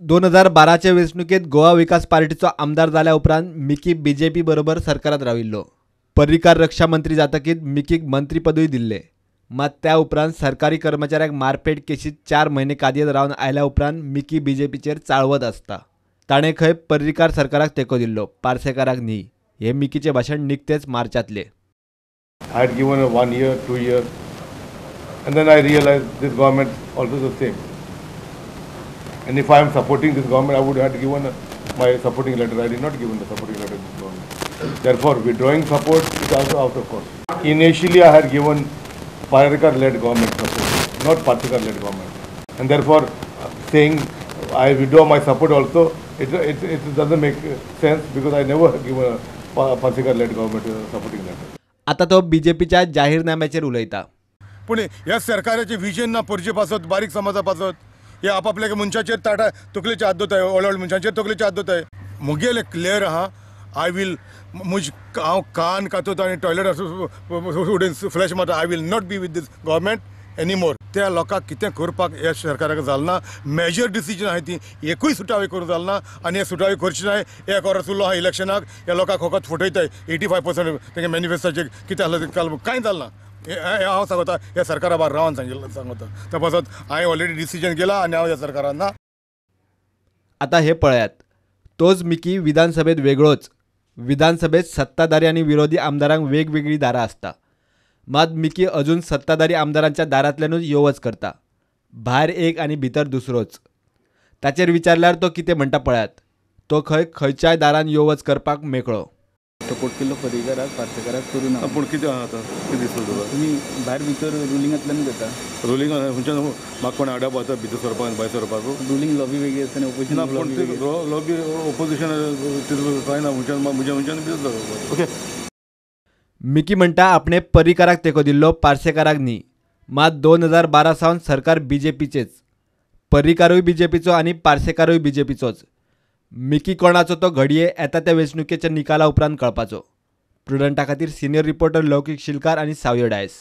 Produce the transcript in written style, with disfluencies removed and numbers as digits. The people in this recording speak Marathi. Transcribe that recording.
2012च्या वेंचणुकेत गोवा विकास पार्टीचो आमदार जाल्या उपरांत मिकी बीजेपी बरोबर सरकारात राविल्लो। पर्रीकार रक्षा मंत्री जातकीत मिकीक मंत्रीपदूय दिल्ले। मात त्या उपरांत सरकारी कर्मचाऱ्याक मारपेट केशीत 4 महिने कादयेत रावन आयल्या उपरांत मिकी बीजेपीचेर चाळवत आसता। ताणें खंय पर्रीकार सरकाराक तेको दिल्लो, पार्सेकाराक न्ही। हे मिकीचे भाशण निकतेच मार्चांतले। I had given a 1 year, 2 years, and then I realized this government also the same. And if I am supporting this government, I would have given my supporting letter. I did not give the supporting letter to this government. Therefore, withdrawing support is also out of course. Initially, I had given Parrikar-led government support, not Parrikar-led government. And therefore, saying I withdraw my support also, it doesn't make sense because I never given a Parrikar-led government supporting letter. आता तो बीजेपीच्या जाहीरनाम्याचेर उलयता। पण ह्या सरकाराचे विजन ना पणजे पासत बारीक समाजा पासत हे आपापल्या मनशाचेर ताटा तकलेचे हात दोताय, व्हड मनशाचेर तकलेचे हात दोताय। मुगेले क्लियर आहा, आय विल हांव कान कातोत आनी टॉयलेट उडून फ्लॅश मारता। I will not be with this government anymore. त्या लोकांक कितें करपाक ह्या सरकाराक जालना। मेजर डिसिजन आहाय ती एकूय सुटावे करूं जालना आनी हे सुटावे करची नाय। एक वरां उरलो आहा इलेक्शनाक, ह्या लोकांक फकत फटयताय 85% तेंगे मॅनिफेस्टोचेर कितें आसलें काल कांय जालना। हांव सांगता ह्या सरकारा भायर रावन सांगता त्या पासत हांवें ऑलरेडी डिसिजन केला आनी हांव ह्या सरकारान ना। आता हे पळयात, तोच मिकी विधानसभेत वेगळोच। विधानसभेत सत्ताधारी आणि विरोधी आमदारांक वेगवेगळी दारां आसता। मात मिकी अजून सत्ताधारी आमदारांच्या दारांतल्यानूच येवच करता। भायर एक आनी भितर दुसरोच। ताचेर विचारल्यार तो कितें म्हणटा पळयात। तो खंयच्याय दारान येवच करपाक मेकळो। सपोर्ट केलो पर्रीकाराक, पार्सेकाराक करूं ना। पूण कितें आहा आतां कितें दिसता तुका? तुमी भायर भितर रुलिंगांतल्यान घेता। रुलींग खंयच्यान म्हाका कोण हाडप वता भितर सरपाक भायर सरपाक? रुलींग लॉबी वेगळी आसता आनी ओपोजिशन ना पूण ते लॉबी ओपोजिशन कांय ना म्हणजे भितर ओके। मिकी म्हणटा आपणे पर्रीकाराक तेको दिल्लो, पार्सेकाराक न्ही। मात 2012 सावन सरकार बीजेपीचेच। पर्रीकारूय बीजेपीचो आनी पार्सेकारूय बीजेपीचोच। मिकी कोणाचो तो घडये येता त्या वेंचणुकेच्या निकाला उपरांत कळपाचो। प्रुडंटा खातीर सिनियर रिपोर्टर लौकीक शिलकार आनी सावयो डायस।